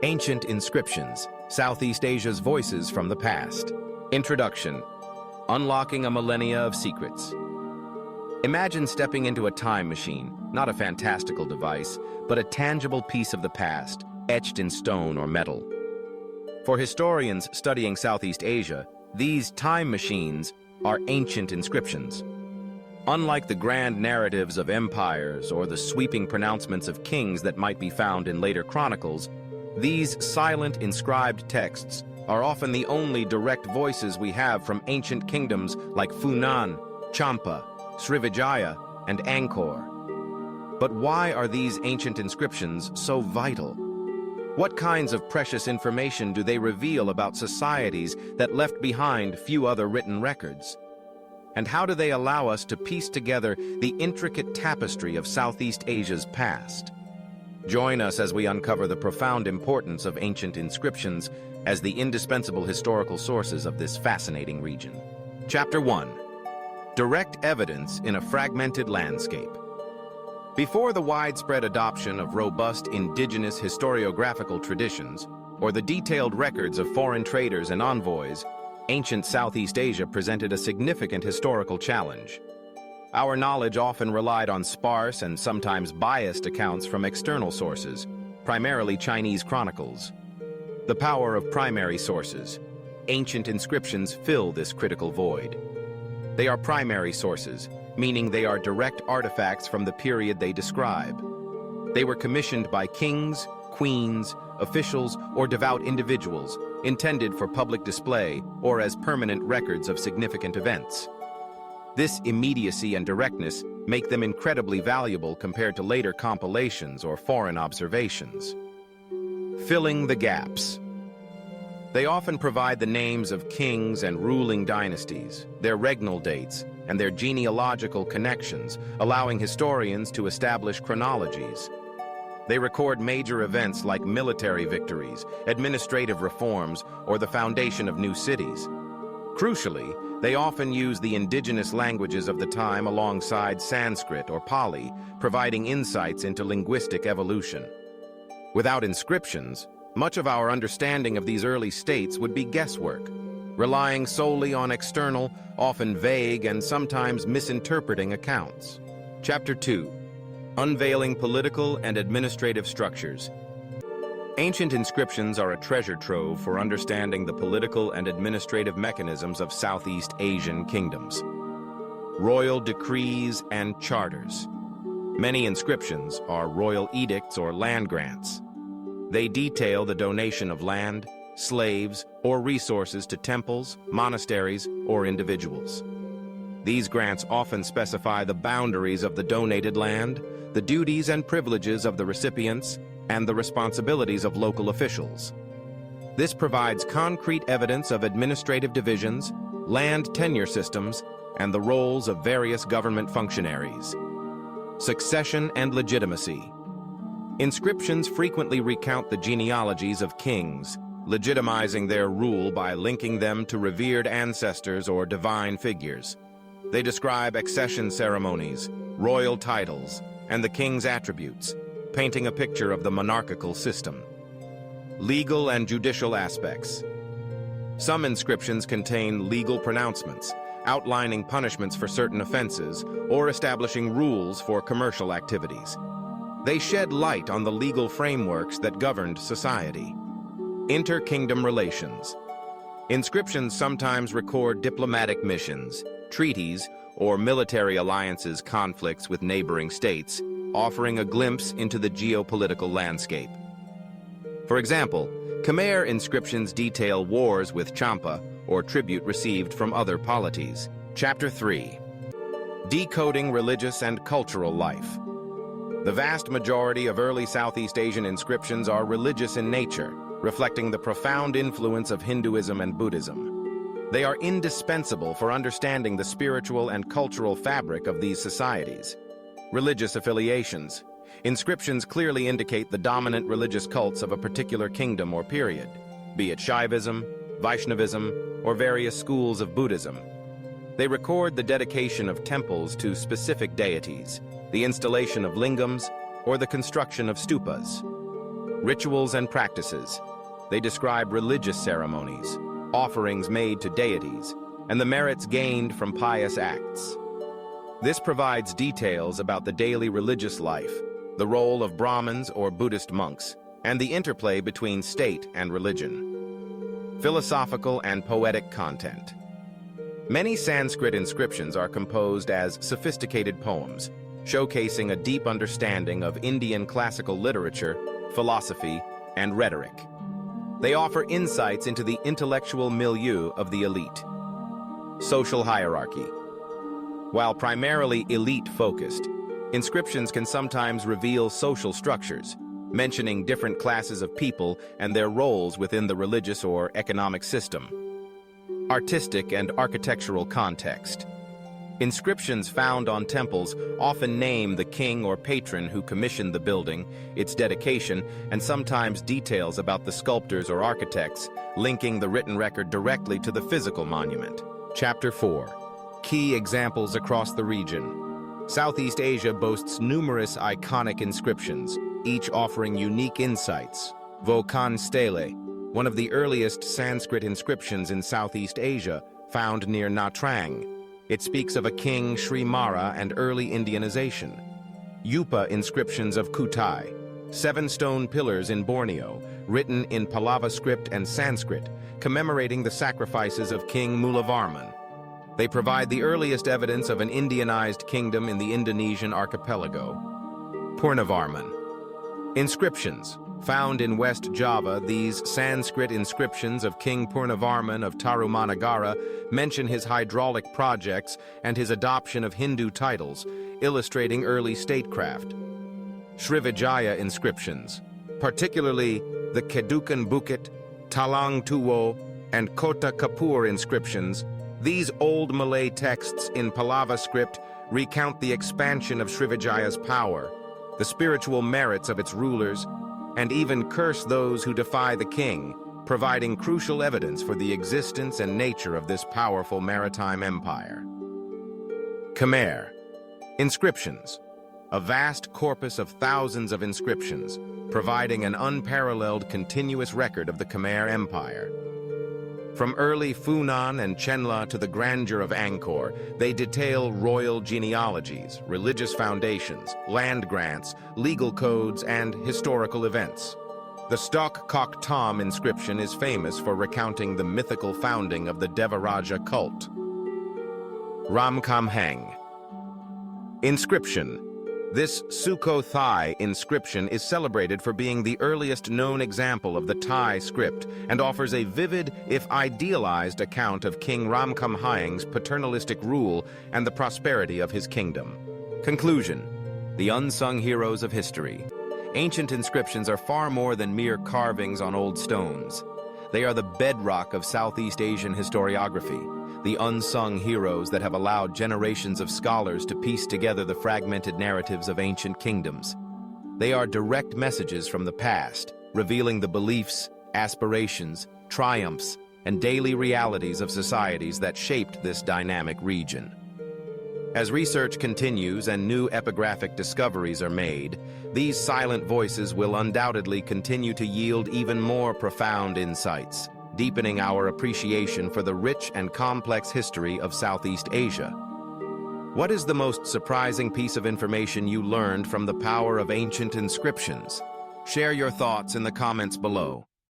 Ancient Inscriptions, Southeast Asia's Voices from the Past. Introduction. Unlocking a Millennia of Secrets. Imagine stepping into a time machine, not a fantastical device, but a tangible piece of the past, etched in stone or metal. For historians studying Southeast Asia, these time machines are ancient inscriptions. Unlike the grand narratives of empires or the sweeping pronouncements of kings that might be found in later chronicles, these silent inscribed texts are often the only direct voices we have from ancient kingdoms like Funan, Champa, Srivijaya, and Angkor. But why are these ancient inscriptions so vital? What kinds of precious information do they reveal about societies that left behind few other written records? And how do they allow us to piece together the intricate tapestry of Southeast Asia's past? Join us as we uncover the profound importance of ancient inscriptions as the indispensable historical sources of this fascinating region. Chapter 1. Direct Evidence in a Fragmented Landscape. Before the widespread adoption of robust indigenous historiographical traditions, or the detailed records of foreign traders and envoys, ancient Southeast Asia presented a significant historical challenge. Our knowledge often relied on sparse and sometimes biased accounts from external sources, primarily Chinese chronicles. The power of primary sources. Ancient inscriptions fill this critical void. They are primary sources, meaning they are direct artifacts from the period they describe. They were commissioned by kings, queens, officials, or devout individuals, intended for public display or as permanent records of significant events. This immediacy and directness make them incredibly valuable compared to later compilations or foreign observations. Filling the gaps. They often provide the names of kings and ruling dynasties, their regnal dates, and their genealogical connections, allowing historians to establish chronologies. They record major events like military victories, administrative reforms, or the foundation of new cities. Crucially, they often use the indigenous languages of the time alongside Sanskrit or Pali, providing insights into linguistic evolution. Without inscriptions, much of our understanding of these early states would be guesswork, relying solely on external, often vague and sometimes misinterpreting accounts. Chapter 2. Unveiling Political and Administrative Structures. Ancient inscriptions are a treasure trove for understanding the political and administrative mechanisms of Southeast Asian kingdoms. Royal decrees and charters. Many inscriptions are royal edicts or land grants. They detail the donation of land, slaves, or resources to temples, monasteries, or individuals. These grants often specify the boundaries of the donated land, the duties and privileges of the recipients, and the responsibilities of local officials. This provides concrete evidence of administrative divisions, land tenure systems, and the roles of various government functionaries. Succession and legitimacy. Inscriptions frequently recount the genealogies of kings, legitimizing their rule by linking them to revered ancestors or divine figures. They describe accession ceremonies, royal titles, and the king's attributes, painting a picture of the monarchical system. Legal and judicial aspects. Some inscriptions contain legal pronouncements, outlining punishments for certain offenses or establishing rules for commercial activities. They shed light on the legal frameworks that governed society. Inter-kingdom relations. Inscriptions sometimes record diplomatic missions, treaties, or military alliances conflicts with neighboring states, offering a glimpse into the geopolitical landscape. For example, Khmer inscriptions detail wars with Champa or tribute received from other polities. Chapter 3. Decoding Religious and Cultural Life. The vast majority of early Southeast Asian inscriptions are religious in nature, reflecting the profound influence of Hinduism and Buddhism. They are indispensable for understanding the spiritual and cultural fabric of these societies. Religious affiliations. Inscriptions clearly indicate the dominant religious cults of a particular kingdom or period, be it Shaivism, Vaishnavism, or various schools of Buddhism. They record the dedication of temples to specific deities, the installation of lingams, or the construction of stupas. Rituals and practices. They describe religious ceremonies, offerings made to deities, and the merits gained from pious acts. This provides details about the daily religious life, the role of Brahmins or Buddhist monks, and the interplay between state and religion. Philosophical and poetic content. Many Sanskrit inscriptions are composed as sophisticated poems, showcasing a deep understanding of Indian classical literature, philosophy, and rhetoric. They offer insights into the intellectual milieu of the elite. Social hierarchy. While primarily elite-focused, inscriptions can sometimes reveal social structures, mentioning different classes of people and their roles within the religious or economic system. Artistic and architectural context. Inscriptions found on temples often name the king or patron who commissioned the building, its dedication, and sometimes details about the sculptors or architects, linking the written record directly to the physical monument. Chapter 4. Key examples across the region. Southeast Asia boasts numerous iconic inscriptions, each offering unique insights. Vokan Stele, one of the earliest Sanskrit inscriptions in Southeast Asia, found near Nha Trang. It speaks of a king Sri Mara and early Indianization. Yupa inscriptions of Kutai, 7 stone pillars in Borneo, written in Pallava script and Sanskrit, commemorating the sacrifices of King Mulavarman. They provide the earliest evidence of an Indianized kingdom in the Indonesian archipelago. Purnavarman. Inscriptions. Found in West Java, these Sanskrit inscriptions of King Purnavarman of Tarumanagara mention his hydraulic projects and his adoption of Hindu titles, illustrating early statecraft. Srivijaya inscriptions, particularly the Kedukan Bukit, Talang Tuwo, and Kota Kapur inscriptions, these old Malay texts in Pallava script recount the expansion of Srivijaya's power, the spiritual merits of its rulers, and even curse those who defy the king, providing crucial evidence for the existence and nature of this powerful maritime empire. Khmer. Inscriptions. A vast corpus of thousands of inscriptions, providing an unparalleled continuous record of the Khmer Empire. From early Funan and Chenla to the grandeur of Angkor, they detail royal genealogies, religious foundations, land grants, legal codes, and historical events. The Stok Kok Tom inscription is famous for recounting the mythical founding of the Devaraja cult. Ramkhamhaeng. Inscription. This Sukhothai inscription is celebrated for being the earliest known example of the Thai script and offers a vivid, if idealized, account of King Ramkhamhaeng's paternalistic rule and the prosperity of his kingdom. Conclusion. The unsung heroes of history. Ancient inscriptions are far more than mere carvings on old stones. They are the bedrock of Southeast Asian historiography, the unsung heroes that have allowed generations of scholars to piece together the fragmented narratives of ancient kingdoms. They are direct messages from the past, revealing the beliefs, aspirations, triumphs, and daily realities of societies that shaped this dynamic region. As research continues and new epigraphic discoveries are made, these silent voices will undoubtedly continue to yield even more profound insights, deepening our appreciation for the rich and complex history of Southeast Asia. What is the most surprising piece of information you learned from the power of ancient inscriptions? Share your thoughts in the comments below.